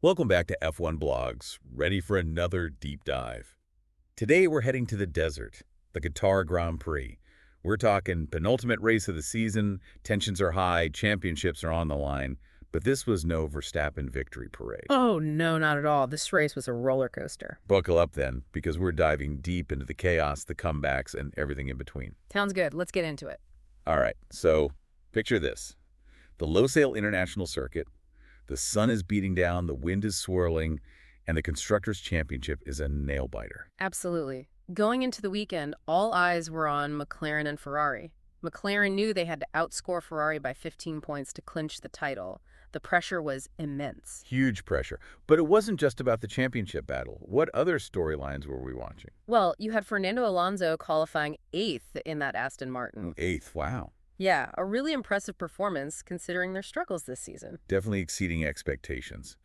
Welcome back to F1 Blogs, ready for another deep dive. Today we're heading to the desert, the Qatar Grand Prix. We're talking penultimate race of the season, tensions are high, championships are on the line, but this was no Verstappen victory parade. Oh, no, not at all. This race was a roller coaster. Buckle up then, because we're diving deep into the chaos, the comebacks, and everything in between. Sounds good. Let's get into it. All right, so picture this. The Losail International Circuit, the sun is beating down, the wind is swirling, and the Constructors' Championship is a nail-biter. Absolutely. Going into the weekend, all eyes were on McLaren and Ferrari. McLaren knew they had to outscore Ferrari by 15 points to clinch the title. The pressure was immense. Huge pressure. But it wasn't just about the championship battle. What other storylines were we watching? Well, you had Fernando Alonso qualifying 8th in that Aston Martin. 8th, wow. Yeah, a really impressive performance considering their struggles this season. Definitely exceeding expectations.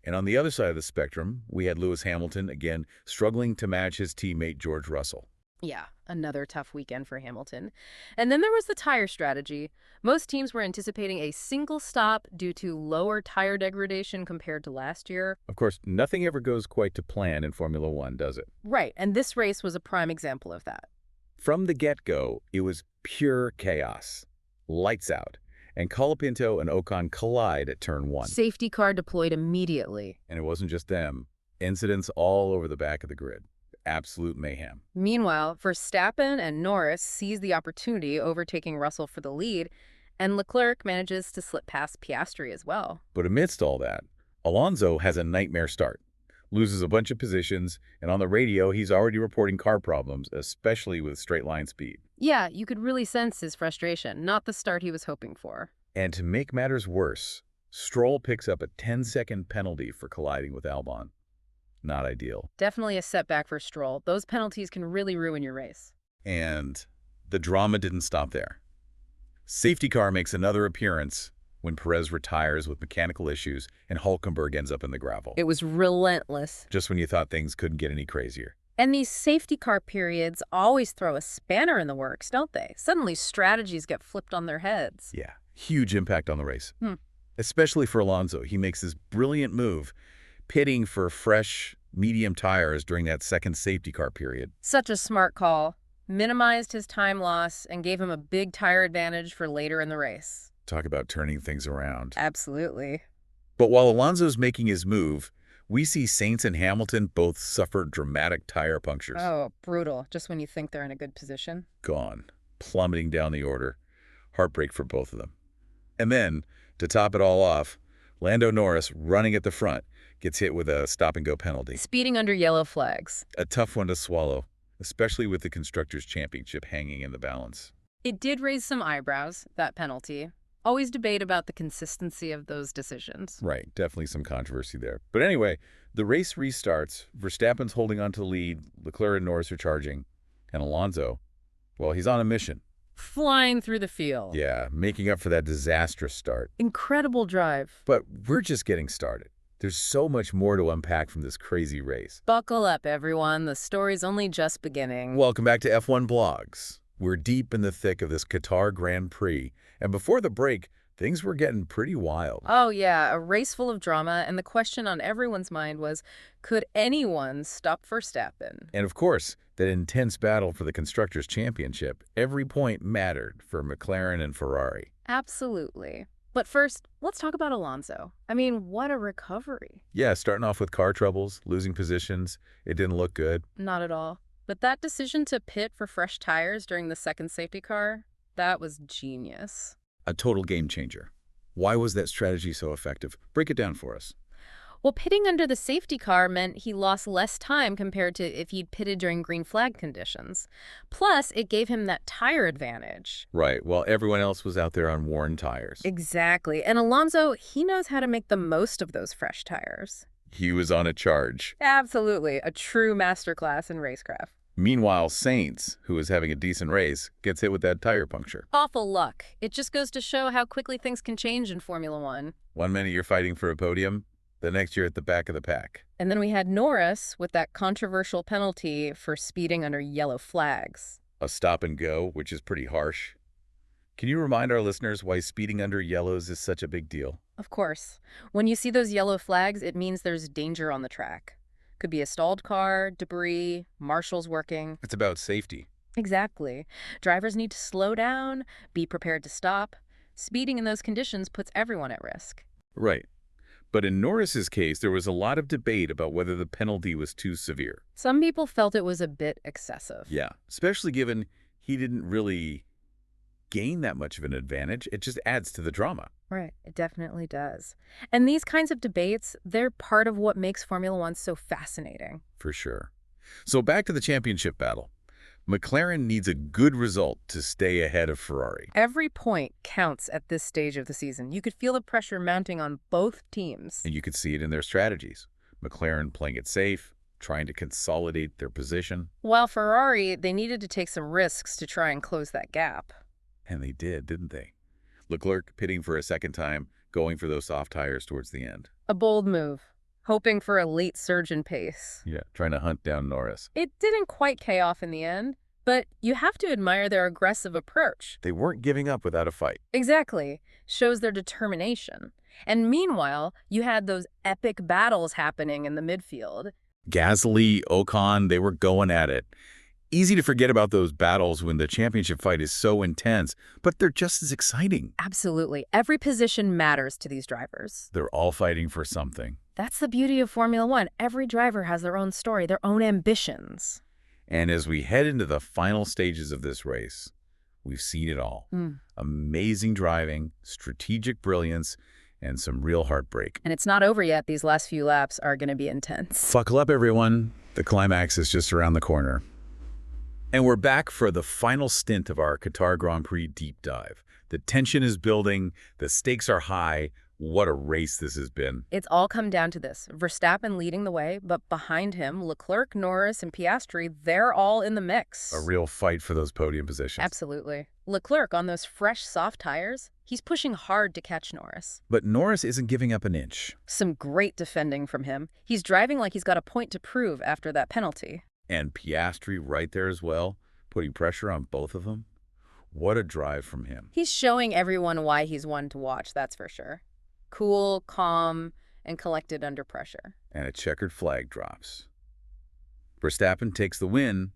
And on the other side of the spectrum, we had Lewis Hamilton, again, struggling to match his teammate George Russell. Yeah, another tough weekend for Hamilton. And then there was the tire strategy. Most teams were anticipating a single stop due to lower tire degradation compared to last year. Of course, nothing ever goes quite to plan in Formula One, does it? Right, and this race was a prime example of that. From the get-go, it was pure chaos. Lights out. And Colapinto and Ocon collide at turn 1. Safety car deployed immediately. And it wasn't just them. Incidents all over the back of the grid. Absolute mayhem. Meanwhile, Verstappen and Norris seize the opportunity, overtaking Russell for the lead, and LeClerc manages to slip past Piastri as well. But amidst all that, Alonso has a nightmare start. Loses a bunch of positions, and on the radio, he's already reporting car problems, especially with straight-line speed. Yeah, you could really sense his frustration, not the start he was hoping for. And to make matters worse, Stroll picks up a 10-second penalty for colliding with Albon. Not ideal. Definitely a setback for Stroll. Those penalties can really ruin your race. And the drama didn't stop there. Safety car makes another appearance when Perez retires with mechanical issues and Hülkenberg ends up in the gravel. It was relentless. Just when you thought things couldn't get any crazier. And these safety car periods always throw a spanner in the works, don't they? Suddenly strategies get flipped on their heads. Yeah, huge impact on the race. Especially for Alonso. He makes this brilliant move, pitting for fresh, medium tires during that second safety car period. Such a smart call. Minimized his time loss and gave him a big tire advantage for later in the race. Talk about turning things around. Absolutely. But while Alonso's making his move, we see Sainz and Hamilton both suffer dramatic tire punctures. Oh, brutal. Just when you think they're in a good position. Gone. Plummeting down the order. Heartbreak for both of them. And then, to top it all off, Lando Norris, running at the front, gets hit with a stop-and-go penalty. Speeding under yellow flags. A tough one to swallow, especially with the Constructors' Championship hanging in the balance. It did raise some eyebrows, that penalty. Always debate about the consistency of those decisions. Right, definitely some controversy there. But anyway, the race restarts. Verstappen's holding on to the lead. Leclerc and Norris are charging. And Alonso, well, he's on a mission. Flying through the field. Yeah, making up for that disastrous start. Incredible drive. But we're just getting started. There's so much more to unpack from this crazy race. Buckle up, everyone. The story's only just beginning. Welcome back to F1 Blogs. We're deep in the thick of this Qatar Grand Prix. And before the break, things were getting pretty wild. Oh, yeah, a race full of drama, and the question on everyone's mind was, could anyone stop Verstappen? And of course, that intense battle for the Constructors' Championship, every point mattered for McLaren and Ferrari. Absolutely. But first, let's talk about Alonso. I mean, what a recovery. Yeah, starting off with car troubles, losing positions, it didn't look good. Not at all. But that decision to pit for fresh tires during the second safety car, that was genius. A total game changer. Why was that strategy so effective? Break it down for us. Well, pitting under the safety car meant he lost less time compared to if he'd pitted during green flag conditions. Plus, it gave him that tire advantage. Right, while everyone else was out there on worn tires. Exactly. And Alonso, he knows how to make the most of those fresh tires. He was on a charge. Absolutely. A true masterclass in racecraft. Meanwhile, Sainz, who was having a decent race, gets hit with that tire puncture. Awful luck. It just goes to show how quickly things can change in Formula One. 1 minute you're fighting for a podium, the next you're at the back of the pack. And then we had Norris with that controversial penalty for speeding under yellow flags. A stop and go, which is pretty harsh. Can you remind our listeners why speeding under yellows is such a big deal? Of course. When you see those yellow flags, it means there's danger on the track. Could be a stalled car, debris, marshals working. It's about safety. Exactly. Drivers need to slow down, be prepared to stop. Speeding in those conditions puts everyone at risk. Right. But in Norris's case, there was a lot of debate about whether the penalty was too severe. Some people felt it was a bit excessive. Yeah, especially given he didn't really gain that much of an advantage. It just adds to the drama. Right, it definitely does. And these kinds of debates, they're part of what makes Formula One so fascinating. For sure. So back to the championship battle. McLaren needs a good result to stay ahead of Ferrari. Every point counts at this stage of the season. You could feel the pressure mounting on both teams. And you could see it in their strategies. McLaren playing it safe, trying to consolidate their position. While Ferrari, they needed to take some risks to try and close that gap. And they did, didn't they? LeClerc pitting for a second time, going for those soft tires towards the end. A bold move, hoping for a late surge in pace. Yeah, trying to hunt down Norris. It didn't quite pay off in the end, but you have to admire their aggressive approach. They weren't giving up without a fight. Exactly. Shows their determination. And meanwhile, you had those epic battles happening in the midfield. Gasly, Ocon, they were going at it. Easy to forget about those battles when the championship fight is so intense, but they're just as exciting. Absolutely. Every position matters to these drivers. They're all fighting for something. That's the beauty of Formula One. Every driver has their own story, their own ambitions. And as we head into the final stages of this race, we've seen it all. Amazing driving, strategic brilliance, and some real heartbreak. And it's not over yet. These last few laps are going to be intense. Buckle up, everyone. The climax is just around the corner. And we're back for the final stint of our Qatar Grand Prix deep dive. The tension is building. The stakes are high. What a race this has been. It's all come down to this. Verstappen leading the way, but behind him, LeClerc, Norris, and Piastri, they're all in the mix. A real fight for those podium positions. Absolutely. LeClerc, on those fresh, soft tires, he's pushing hard to catch Norris. But Norris isn't giving up an inch. Some great defending from him. He's driving like he's got a point to prove after that penalty. And Piastri right there as well, putting pressure on both of them. What a drive from him. He's showing everyone why he's one to watch, that's for sure. Cool, calm, and collected under pressure. And a checkered flag drops. Verstappen takes the win,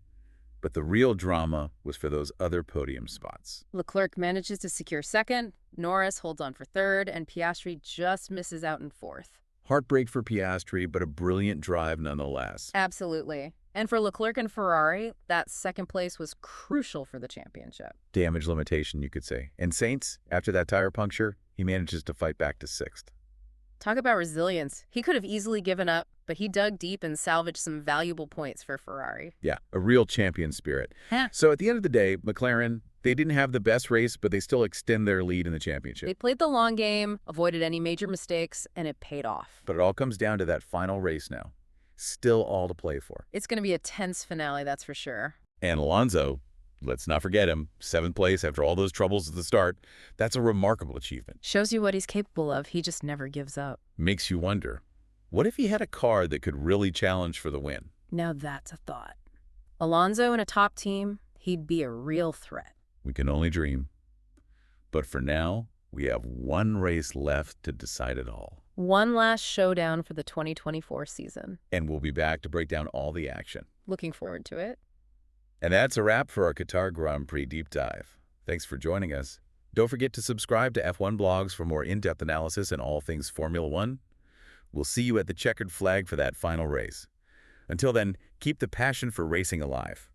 but the real drama was for those other podium spots. LeClerc manages to secure second, Norris holds on for third, and Piastri just misses out in fourth. Heartbreak for Piastri, but a brilliant drive nonetheless. Absolutely. And for LeClerc and Ferrari, that second place was crucial for the championship. Damage limitation, you could say. And Sainz, after that tire puncture, he manages to fight back to sixth. Talk about resilience. He could have easily given up, but he dug deep and salvaged some valuable points for Ferrari. Yeah, a real champion spirit. Huh. So at the end of the day, McLaren, they didn't have the best race, but they still extend their lead in the championship. They played the long game, avoided any major mistakes, and it paid off. But it all comes down to that final race now. Still all to play for. It's going to be a tense finale, that's for sure. And Alonso, let's not forget him, 7th place after all those troubles at the start. That's a remarkable achievement. Shows you what he's capable of. He just never gives up. Makes you wonder, what if he had a car that could really challenge for the win? Now that's a thought. Alonso in a top team, he'd be a real threat. We can only dream. But for now, we have one race left to decide it all. One last showdown for the 2024 season. And we'll be back to break down all the action. Looking forward to it. And that's a wrap for our Qatar Grand Prix deep dive. Thanks for joining us. Don't forget to subscribe to F1 Blogs for more in-depth analysis and all things Formula One. We'll see you at the checkered flag for that final race. Until then, keep the passion for racing alive.